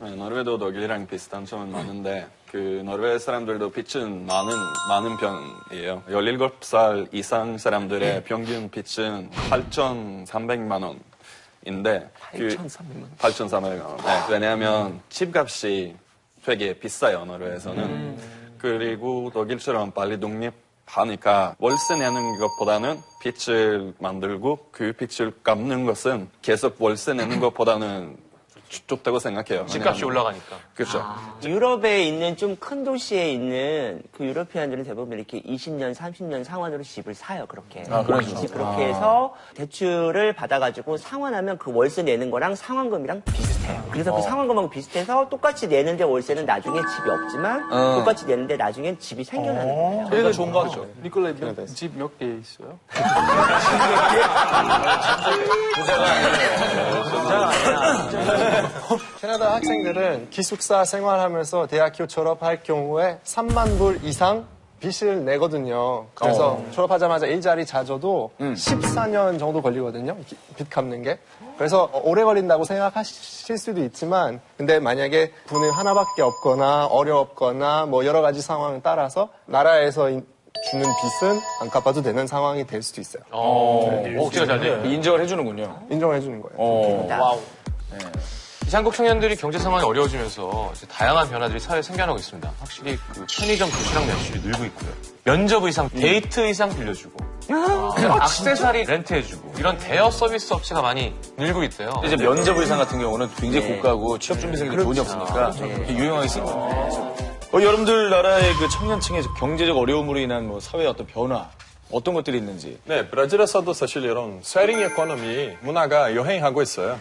네, 노르웨이도 독일이랑 비슷한 점은 많은데 그 노르웨이 사람들도 빚은 많은 편이에요. 17살 이상 사람들의 평균 빚은 8,300만 원인데 8,300만 원. 네, 왜냐하면 집값이 되게 비싸요, 노르웨이에서는. 그리고 독일처럼 빨리 독립하니까 월세 내는 것보다는 빚을 만들고 그 빚을 갚는 것은 계속 월세 내는 것보다는 좋다고 생각해요. 집값이 올라가니까. 그렇죠. 유럽에 있는 좀 큰 도시에 있는 그 유러피안들은 대부분 이렇게 20년, 30년 상환으로 집을 사요, 그렇게. 그렇죠. 그렇게 해서 대출을 받아가지고 상환하면 그 월세 내는 거랑 상환금이랑 비슷해요. 그래서 그 상환금하고 비슷해서 똑같이 내는데 월세는 나중에 집이 없지만 똑같이 내는데 나중엔 집이 생겨나는 거예요. 그러니까 좋은 거죠. 니콜라이 집 몇 개 있어요? 캐나다 학생들은 기숙사 생활하면서 대학교 졸업할 경우에 3만 불 이상 빚을 내거든요. 그래서 졸업하자마자 일자리 자줘도 14년 정도 걸리거든요. 빚 갚는 게. 그래서 오래 걸린다고 생각하실 수도 있지만 근데 만약에 분이 하나밖에 없거나 어렵거나 뭐 여러 가지 상황에 따라서 나라에서 주는 빚은 안 갚아도 되는 상황이 될 수도 있어요. 억지가 잘 돼. 인정을 해주는군요. 인정해 주는 거예요. 와우. 한국 청년들이 경제 상황이 어려워지면서 이제 다양한 변화들이 사회에 생겨나고 있습니다. 확실히 그 편의점 도시락 매출이 늘고 있고요. 면접 의상, 데이트 의상 빌려주고, 액세서리 렌트해주고 이런 대여 서비스 업체가 많이 늘고 있대요. 이제 면접 의상 같은 경우는 굉장히 고가고 취업준비생들이 돈이 없으니까 유용하게 쓰는 거예요. 여러분들 나라의 그 청년층의 경제적 어려움으로 인한 뭐 사회의 어떤 변화, 어떤 것들이 있는지. 네, 브라질에서도 사실 이런 쉐어링 이코노미 문화가 유행하고 있어요.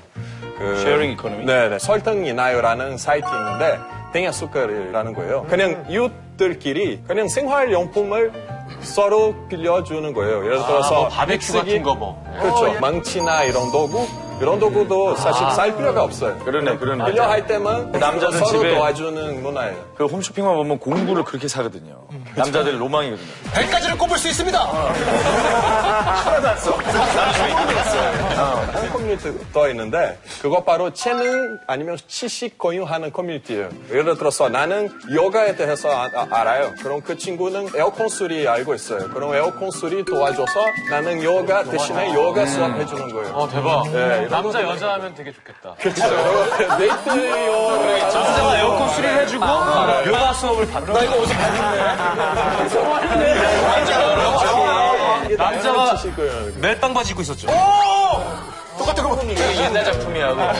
쉐어링 이코노미? 네, 설탕이 나요라는 사이트 있는데 땡야수카라는 거예요. 그냥 이웃들끼리 그냥 생활용품을 서로 빌려주는 거예요. 예를 들어서 뭐 바베큐 같은 거 뭐. 그렇죠. 망치나 이런 도구도 사실 살 필요가 없어요. 그러네. 빌려할 때만 남자들 서로 집에 도와주는 문화예요. 그 홈쇼핑만 보면 공구를 그렇게 사거든요. 남자들 로망이거든요. 100가지를 꼽을 수 있습니다. 하나도 안 써. 한 커뮤니티 떠 있는데 그거 바로 재능 아니면 지식 공유하는 커뮤니티예요. 예를 들어서 나는 요가에 대해서 알아요. 그럼 그 친구는 에어컨 수리 알고 있어요. 그럼 에어컨 수리 도와줘서 나는 요가 대신에 요가 수업 해주는 거예요. 대박. 네, 남자 여자 하면 되게 좋겠다. 데이트용 남자가 에어컨 수리를 해주고 요가 수업을 받는. 나 이거 어제 남자가 멜빵 바지 입고 있었죠. 똑같은 거 보니 옛날 작품이야.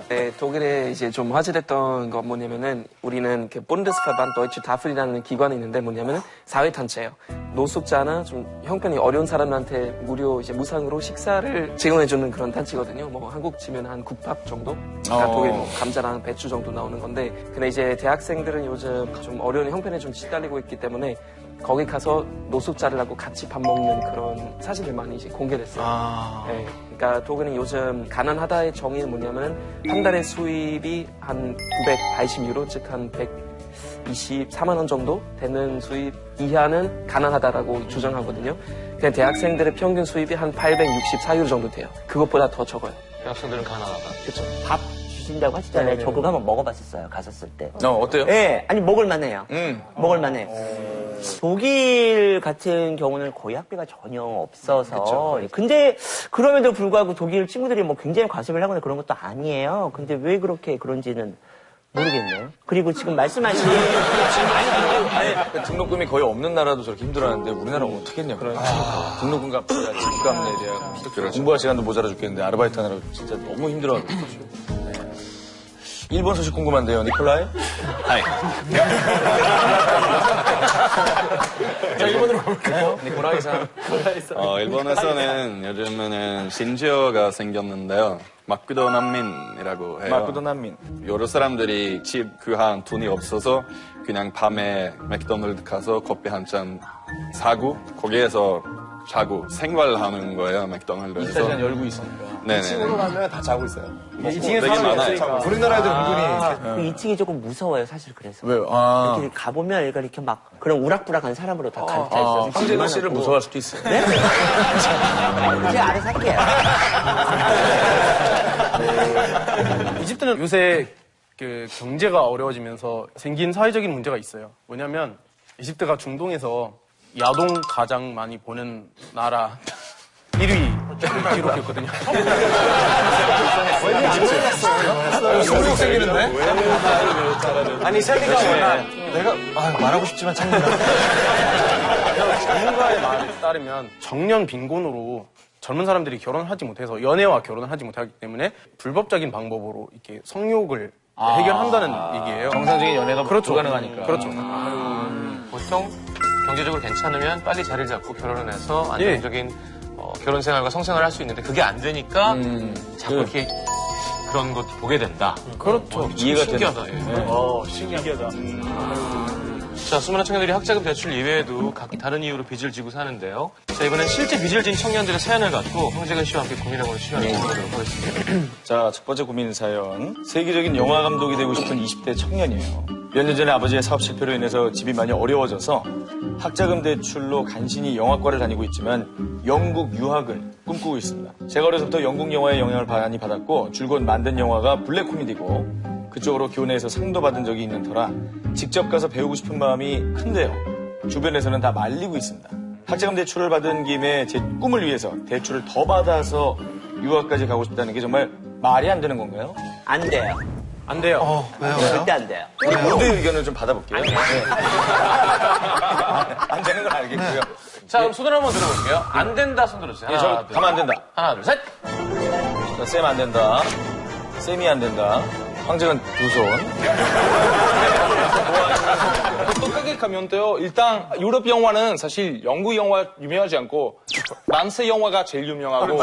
네, 독일에 이제 좀 화제됐던 건 뭐냐면은 우리는 그 본데스카반 도이츠 다플이라는 기관이 있는데 뭐냐면은 사회단체예요. 노숙자나 좀 형편이 어려운 사람한테 무료 이제 무상으로 식사를 제공해주는 그런 단체거든요. 뭐 한국 치면 한 국밥 정도? 그러니까 독일 뭐 감자랑 배추 정도 나오는 건데 근데 이제 대학생들은 요즘 좀 어려운 형편에 좀 시달리고 있기 때문에 거기 가서 노숙자들하고 같이 밥 먹는 그런 사진을 많이 이제 공개됐어요. 네, 그러니까 독일은 요즘 가난하다의 정의는 뭐냐면 한 달에 수입이 한 980유로, 즉 한 124만 원 정도 되는 수입 이하는 가난하다라고 주장하거든요. 그냥 대학생들의 평균 수입이 한 864유로 정도 돼요. 그것보다 더 적어요. 대학생들은 가난하다. 그렇죠. 밥 주신다고 하시잖아요. 저 그거 한번 먹어봤었어요. 갔었을 때. 어때요? 네, 아니 먹을만해요. 먹을만해요. 독일 같은 경우는 거의 학비가 전혀 없어서. 근데 그럼에도 불구하고 독일 친구들이 뭐 굉장히 과습을 하거나 그런 것도 아니에요. 근데 왜 그렇게 그런지는 모르겠네요. 그리고 지금 말씀하신 등록금이 거의 없는 나라도 저렇게 힘들어하는데 우리나라는 어떻게 했냐. 등록금 값이야, 집값 내랴. 공부할 시간도 모자라 죽겠는데 아르바이트 하느라 진짜 너무 힘들어하거든요. 일본 소식 궁금한데요, 니콜라이? 하이. 자, 일본으로 가볼까요? 니콜라이상. 일본에서는 요즘에는 신지어가 생겼는데요. 마크도 난민이라고 해요. 마크도 난민. 여러 사람들이 집 구한 돈이 없어서 그냥 밤에 맥도날드 가서 커피 한 잔 사고 거기에서 자고 생활하는 거예요, 맥도날드에서. 24시간 열고 있으니까. 네네. 친구로 가면 다 자고 있어요. 2층에 되게 많아요. 우리나라 애들 은근히. 그 2층이 조금 무서워요, 사실 그래서. 왜요? 이렇게 가보면 이렇게 막 그런 우락부락한 사람으로 다 가득 있어서. 황재근 씨를 무서워할 수도 있어요. 네? 제가 알아서 할게요. 이집트는 요새 그 경제가 어려워지면서 생긴 사회적인 문제가 있어요. 뭐냐면 이집트가 중동에서 야동 가장 많이 보는 나라 1위 기록했거든요. 소속 생기는데? 아니, 셀리가 워낙 내가 말하고 싶지만 참는다. 전문가의 말에 따르면 정년 빈곤으로 젊은 사람들이 결혼하지 못해서 연애와 결혼을 하지 못하기 때문에 불법적인 방법으로 이렇게 성욕을 해결한다는 얘기예요. 정상적인 연애가 그렇죠. 불가능하니까. 그렇죠. 보통 경제적으로 괜찮으면 빨리 자리를 잡고 결혼을 해서 안정적인 결혼 생활과 성생활을 할 수 있는데 그게 안 되니까 자꾸 이렇게 그런 것 보게 된다. 그렇죠. 이해가 신기하다. 예. 신기하다. 자, 수많은 청년들이 학자금 대출 이외에도 각 다른 이유로 빚을 지고 사는데요. 자, 이번엔 실제 빚을 진 청년들의 사연을 갖고 황재근 씨와 함께 고민해보는 시간을 가져보도록 하겠습니다. 자, 첫 번째 고민 사연. 세계적인 영화 감독이 되고 싶은 20대 청년이에요. 몇 년 전에 아버지의 사업 실패로 인해서 집이 많이 어려워져서 학자금 대출로 간신히 영화과를 다니고 있지만 영국 유학을 꿈꾸고 있습니다. 제가 어려서부터 영국 영화의 영향을 많이 받았고 줄곧 만든 영화가 블랙 코미디고 그쪽으로 교내에서 상도 받은 적이 있는 터라 직접 가서 배우고 싶은 마음이 큰데요. 주변에서는 다 말리고 있습니다. 학자금 대출을 받은 김에 제 꿈을 위해서 대출을 더 받아서 유학까지 가고 싶다는 게 정말 말이 안 되는 건가요? 안 돼요. 안 돼요. 절대 안 돼요. 우리 모두의 의견을 좀 받아볼게요. 네. 안 되는 건 알겠고요. 자, 그럼 손을 한번 들어볼게요. 안 된다 손 들어주세요. 예, 저 가면 안 된다. 하나, 둘, 셋. 자, 쌤 안 된다. 쌤이 안 된다. 황재근 두 손. 똑똑하게 가면 돼요. 일단 유럽 영화는 사실 영국 영화 유명하지 않고 프랑스 영화가 제일 유명하고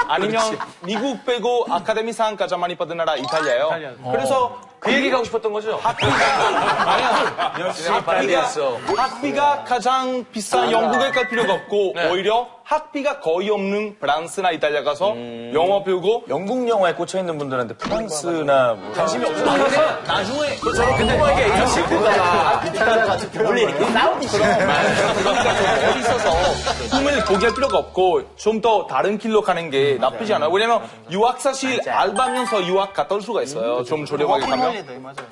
아니면 미국 빼고 아카데미상 가장 많이 받은 나라 이탈리아예요. 그래서 그 얘기 가고 싶었던 거죠? 학비가 가장 비싼 영국에 갈 필요가 없고 네. 오히려 학비가 거의 없는 프랑스나 이탈리아 가서 영어 배우고 영국 영화에 꽂혀있는 분들한테 프랑스나 뭐 관심이 없어서 나중에 원래 이렇게 싸우듯이. 어디 있어서 꿈을 포기할 필요가 없고 좀 더 다른 길로 가는 게 나쁘지 않아요. 왜냐면 유학 사실 알바면서 유학 갔다 올 수가 있어요. 좀 저렴하게 가면.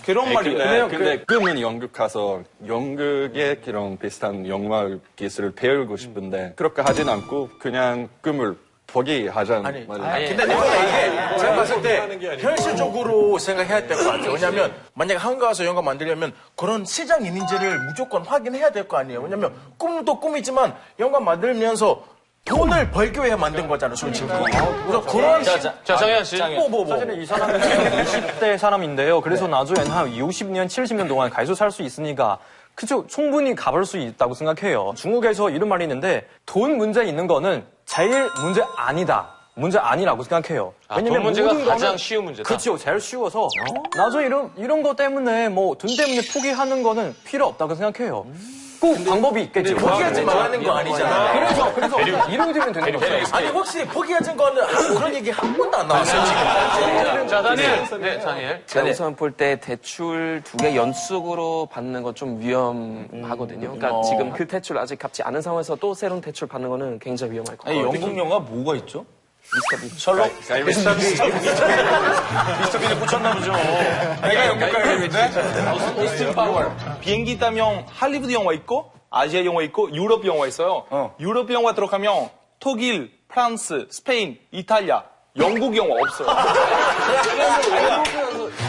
그런 말이에요. 근데 꿈은 영국 가서 영국의 그런 비슷한 영화 기술을 배우고 싶은데 그렇게 하진 않고 그냥 꿈을 포기하자는 말이에요. 근데 이게 제가 봤을 때 현실적으로 생각해야 될 것 같아요. 왜냐하면 만약에 한국 가서 영화 만들려면 그런 시장 이미지를 무조건 확인해야 될 거 아니에요. 왜냐하면 꿈도 꿈이지만 영화 만들면서 돈을 벌기 위해 만든 거잖아, 솔직히. 그래서 그런 자, 정현 씨. 사실은 이 사람은 20대 사람인데요. 그래서 나중엔 한 60년, 70년 동안 계속 살 수 있으니까 그죠? 충분히 가볼 수 있다고 생각해요. 중국에서 이런 말이 있는데 돈 문제 있는 거는 제일 문제 아니다. 문제 아니라고 생각해요. 왜냐면 돈 문제가 모든 가장 거는 쉬운 문제다. 그렇죠. 제일 쉬워서 나중에 이런 거 때문에 뭐 돈 때문에 포기하는 거는 필요 없다고 생각해요. 꼭 방법이 있겠지. 포기하지 말라는 거 아니잖아. 그래서 이러면 되는 거죠. 아니, 혹시 포기하지 거는 그런 얘기 한 번도 안 나왔어요, 지금. 자, 다니엘. 네, 다니엘. 제가 우선 볼 때 대출 2개 연속으로 받는 건 좀 위험하거든요. 그러니까 지금 그 대출 아직 갚지 않은 상황에서 또 새로운 대출 받는 거는 굉장히 위험할 것 아니, 같아요. 영국 영화 뭐가 있죠? 셜록? 미스터 빈에 꽂혔나 보죠. 내가 영국 가야겠는데? 오스틴 파월. 비행기 타면 할리우드 영화 있고 아시아 영화 있고 유럽 영화 있어요. 유럽 영화 들어가면 독일, 프랑스, 스페인, 이탈리아, 영국 영화 없어요.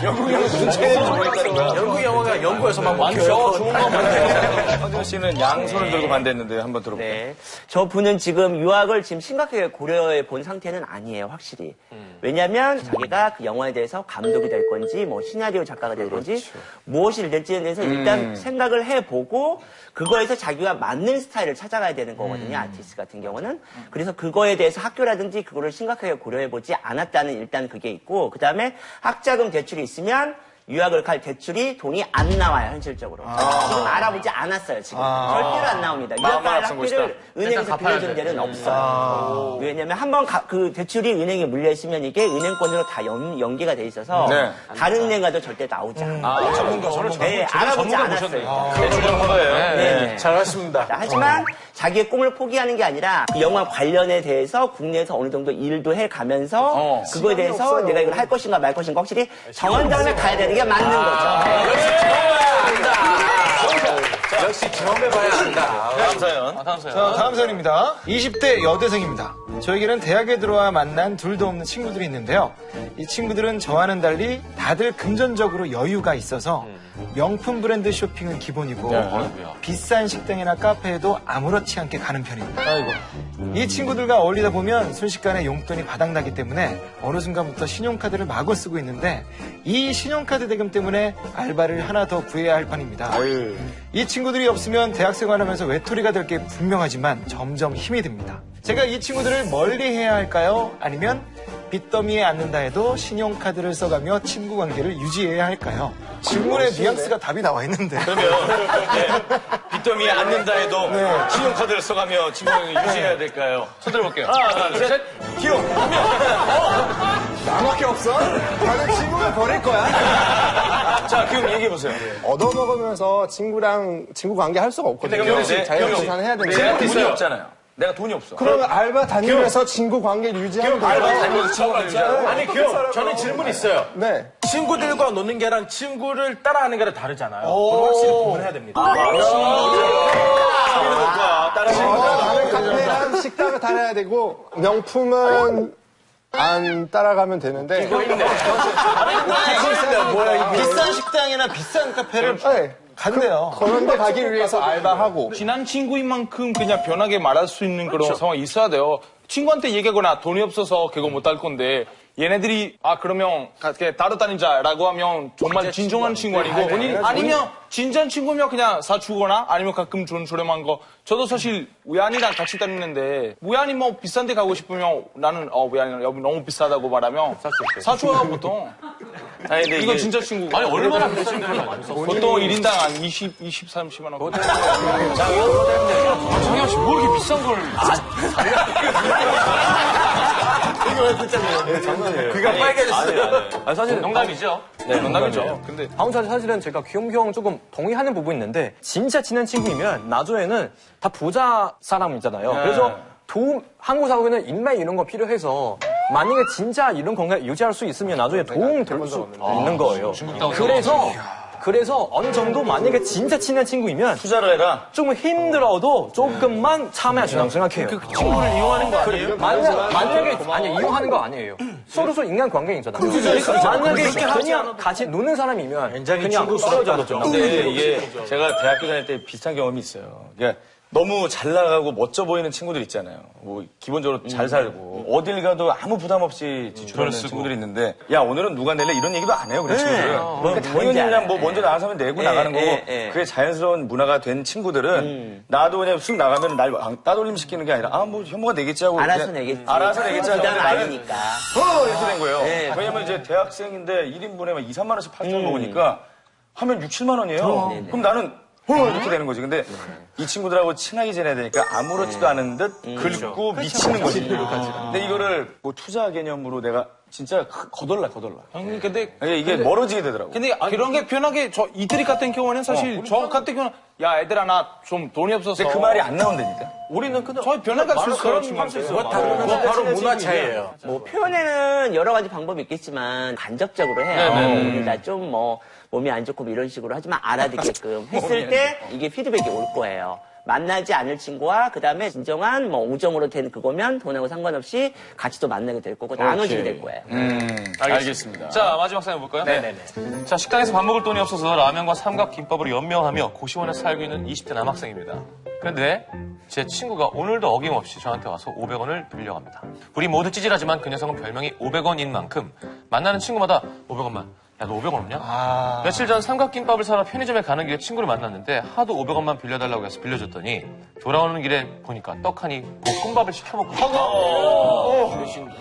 영국 영화 무슨 체험을 좋아했다는 거야? 영국 영화가 영국에서만 많죠. 좋은 거 많아요. 황재근 씨는 양손을 들고 반대했는데 한번 들어볼게요. 네. 저 분은 지금 유학을 지금 심각하게 고려해 본 상태는 아니에요, 확실히. 왜냐면 자기가 그 영화에 대해서 감독이 될 건지, 뭐 시나리오 작가가 될 건지, 무엇이 될지에 대해서 일단 생각을 해보고, 그거에서 자기가 맞는 스타일을 찾아가야 되는 거거든요, 아티스트 같은 경우는. 그래서 그거에 대해서 학교라든지 그거를 심각하게 고려해보지 않았다는 일단 그게 있고, 그 다음에 학자금 대출이 있으면 유학을 갈 대출이 돈이 안 나와요, 현실적으로. 지금 알아보지 않았어요, 지금. 절대로 안 나옵니다. 유학 갈 학비를 은행에서 빌려준 데는 없어요. 왜냐면 한번 그 대출이 은행에 물려있으면 이게 은행권으로 다 연계가 돼 있어서 다른 은행 가도 절대 나오지 않아요. 네, 알아보지 않았어요. 네. 잘하십니다. 하지만 자기의 꿈을 포기하는 게 아니라 그 영화 관련에 대해서 국내에서 어느 정도 일도 해가면서 그거에 대해서 내가 이걸 할 것인가 말 것인가 확실히 정한 다음에 가야 되는 게 맞는 거죠. 역시 경험해봐야 한다. 다음 사연. 자, 다음 사연입니다. 20대 여대생입니다. 저에게는 대학에 들어와 만난 둘도 없는 친구들이 있는데요. 이 친구들은 저와는 달리 다들 금전적으로 여유가 있어서 명품 브랜드 쇼핑은 기본이고 비싼 식당이나 카페에도 아무렇지 않게 가는 편입니다. 이 친구들과 어울리다 보면 순식간에 용돈이 바닥나기 때문에 어느 순간부터 신용카드를 마구 쓰고 있는데 이 신용카드 대금 때문에 알바를 하나 더 구해야 할 판입니다. 이 친구들이 없으면 대학생활하면서 외톨이가 될 게 분명하지만 점점 힘이 듭니다. 제가 이 친구들을 멀리 해야 할까요? 아니면 빚더미에 앉는다 해도 신용카드를 써가며 친구 관계를 유지해야 할까요? 질문에 뉘앙스가 답이 나와 있는데. 그러면 빚더미에 앉는다 해도 신용카드를 써가며 친구를 유지해야 될까요? 손 들어볼게요. 하나, 둘, 셋. 기용. 나밖에 없어? 다른 친구를 버릴 거야? 자, 기용 얘기해보세요. 얻어먹으면서 친구 관계 할 수가 없거든요. 자연생산 해야 되는데. 내가 돈이 없잖아요. 내가 돈이 없어. 그러면 알바 다니면서 친구 관계를 유지하는 거예요. 알바 다니면서 친구 관계를 유지하는 아니, 기용, 저는 질문 있어요. 네. 친구들과 노는 게랑 친구를 따라하는 게랑 다르잖아요. 그걸 확실히 구분해야 됩니다. 다른 카페랑 식당을 다녀야 되고 명품은 안 따라가면 되는데 비싼 식당이나 비싼 카페를 네. 간대요. 그런 데 가기 위해서 알바하고 친한 친구인 만큼 그냥 편하게 말할 수 있는 그런 상황이 있어야 돼요. 친구한테 얘기하거나 돈이 없어서 그거 못 할 건데 얘네들이 그러면 따로 다니자라고 하면 정말 진정한 친구 아니고 아니면 진짠 친구면 그냥 사주거나 아니면 가끔 좀 저렴한 거. 저도 사실 우연이랑 같이 다니는데 우연히 뭐 비싼 데 가고 싶으면 나는 우연이 여기 너무 비싸다고 말하면 사줘요 보통. 아니, 근데 이거 진짜 친구고. 아니, 얼마나 비싼데? 보통 1인당 한 20, 30만 원. 정현 씨, 뭐 이렇게 비싼 걸. 귀가 빨개졌어요. 사실 농담이죠? 네, 농담이죠. 근데 방금 전에 사실은 제가 귀염형 조금 동의하는 부분이 있는데 진짜 친한 친구이면 나중에는 다 부자 사람이잖아요. 그래서 도움 한국 사회는 인맥 이런 거 필요해서 만약에 진짜 이런 건강 유지할 수 있으면 나중에 도움 될 수 있는 거예요. 그래서 어느 정도 만약에 진짜 친한 친구이면 투자를 해라. 조금 힘들어도 조금만 참여하시라고 생각해요. 그 친구를 이용하는 거 아니에요? 만약에 아니 이용하는 거 아니에요. 서로서 인간 관계이잖아요. 만약에 그냥 같이 노는 사람이면 그냥 떨어져도 근데 이게 제가 대학교 다닐 때 비슷한 경험이 있어요. 그러니까 너무 잘 나가고 멋져 보이는 친구들 있잖아요. 뭐 기본적으로 잘 살고 어딜 가도 아무 부담 없이 지출하는 친구들이 있는데 야 오늘은 누가 낼래 이런 얘기도 안 해요. 그런 친구들은. 그러니까 당연히 그냥 뭐 먼저 나가서 하면 내고 나가는 거고 그게 자연스러운 문화가 된 친구들은 나도 그냥 쑥 나가면 날 따돌림 시키는 게 아니라 뭐 현모가 내겠지 하고 알아서 내겠지. 알아서 내겠지 하고 부담 나는 아니니까. 이렇게 된 거예요. 왜냐면 이제 대학생인데 1인분에 막 2, 3만 원씩 8천 먹으니까 하면 6, 7만 원이에요. 그럼 나는 이렇게 되는 거지. 근데 이 친구들하고 친하게 지내야 되니까 아무렇지도 않은 듯 긁고 미치는 거지. 근데 이거를 뭐 투자 개념으로 내가 진짜 거덜나. 형님, 근데 이게 멀어지게 되더라고. 근데 그런 게 편하게 이들이 같은 경우는 사실 저 같은 경우는 야 애들아 나 좀 돈이 없어서 그 말이 안 나온다니까. 우리는 그냥 저희 편하게 할 수 있어요. 친구한테. 바로 문화 차이예요. 뭐 표현에는 여러 가지 방법이 있겠지만 간접적으로 해요. 우리 다 좀 뭐 몸이 안 좋고 뭐 이런 식으로 하지만 알아듣게끔 했을 때 이게 피드백이 올 거예요. 만나지 않을 친구와 그다음에 진정한 뭐 우정으로 된 그거면 돈하고 상관없이 같이 또 만나게 될 거고 나눠지게 될 거예요. 알겠습니다. 자, 마지막 사연 볼까요? 네네네. 자, 식당에서 밥 먹을 돈이 없어서 라면과 삼각김밥으로 연명하며 고시원에 살고 있는 20대 남학생입니다. 그런데 제 친구가 오늘도 어김없이 저한테 와서 500원을 빌려갑니다. 우리 모두 찌질하지만 그 녀석은 별명이 500원인 만큼 만나는 친구마다 500원만. 야, 너 500원 없냐? 며칠 전 삼각김밥을 사러 편의점에 가는 길에 친구를 만났는데 하도 500원만 빌려달라고 해서 빌려줬더니 돌아오는 길에 보니까 떡하니 볶음밥을 시켜먹고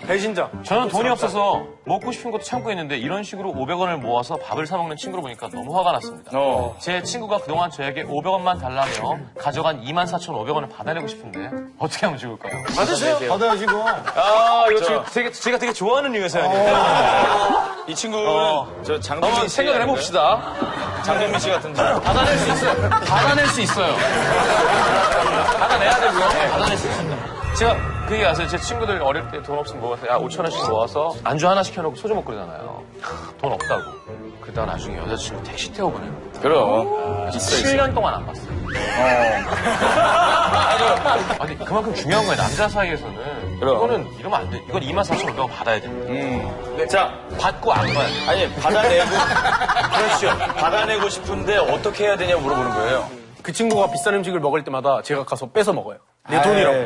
배신자. 저는 돈이 없어서 먹고 싶은 것도 참고 있는데 이런 식으로 500원을 모아서 밥을 사 먹는 친구를 보니까 너무 화가 났습니다. 제 친구가 그동안 저에게 500원만 달라며 가져간 24,500원을 받아내고 싶은데 어떻게 하면 좋을까요? 받아야지고. 아, 이거 제가 되게 좋아하는 류의 사연이에요. 이 친구는 저 장동민 한번 씨 생각을 해봅시다. 장동민 씨 같은데. 받아낼 수 있어요. 받아낼 수 있어요. 받아내야 되고요. 받아낼 수 있습니다. 제가 그 얘기 아세요? 제 친구들 어릴 때 돈 없으면 모아서 야 5,000원씩 모아서 안주 하나 시켜놓고 소주 먹고 그러잖아요. 돈 없다고. 그러다가 나중에 여자친구 택시 태워보내요. 그럼. 7년 동안 안 봤어요. 아니 그만큼 중요한 거예요. 남자 사이에서는. 이거는 이러면 안 돼. 이건 24,500원 받아야 됩니다. 자, 받고 안 봐요. 아니, 받아내고, 그렇죠. 받아내고 싶은데 어떻게 해야 되냐고 물어보는 거예요. 그 친구가 비싼 음식을 먹을 때마다 제가 가서 뺏어 먹어요. 내 돈이라고.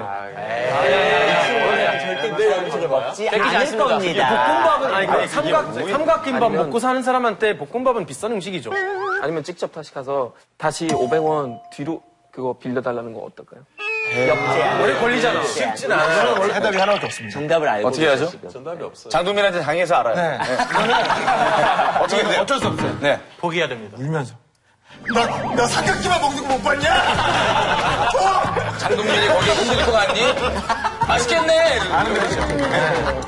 절대 비싼 음식을 먹지 않을 않습니다. 겁니다. 볶음밥은 아니 삼각김밥 먹고 사는 사람한테 볶음밥은 비싼 음식이죠. 아니면 직접 다시 가서 다시 500원 뒤로 그거 빌려달라는 거 어떨까요? 오래 걸리잖아. 쉽진 않아요. 해답이 하나밖에 없습니다. 정답을 알고 어떻게 하죠? 지금. 정답이 없어요. 장동민한테 당해서 알아요. 네. 어떻게 돼요? 어쩔 수 없어요. 네. 포기해야 됩니다. 울면서. 너 삼각김밥 먹는 거 못 봤냐? 장동민이 거기에 흔들고 갔니? 맛있겠네!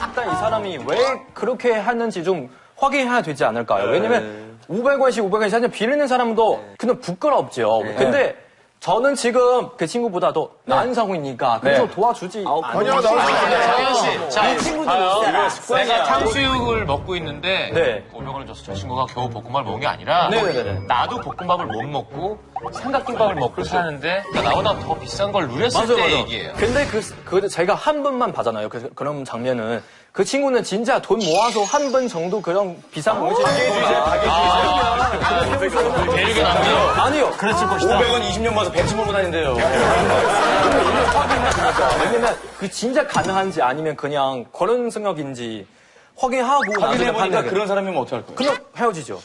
일단 이 사람이 왜 그렇게 하는지 좀 확인해야 되지 않을까요? 왜냐면 500원씩 하면 빌리는 사람도 그냥 부끄럽죠. 근데 저는 지금 그 친구보다도 나은 상황이니까 그래서 도와주지 않아요. 정현 씨, 자, 이 친구도 있어라. 내가 탕수육을 먹고 있는데 네. 500원을 줘서 저 친구가 겨우 볶음밥을 먹은 게 아니라 네네네. 나도 볶음밥을 못 먹고 삼각김밥을 먹고 사는데 그러니까 나보다 더 비싼 걸 누렸을 때 얘기예요. 근데 그 제가 한 번만 봐잖아요. 그런 장면은 그 친구는 진짜 돈 모아서 한 번 정도 그런 비싼 음식 대륙에 남겨. 아니요. 그랬을 것이다. 500원 20년 모아서 벤츠 몰고 다닌대요. 왜냐면 그 진짜 가능한지 아니면 그냥 그런 생각인지 확인하고 확인해보니까 나중에 그런 사람이면 어떡할 거예요? 그냥 헤어지죠.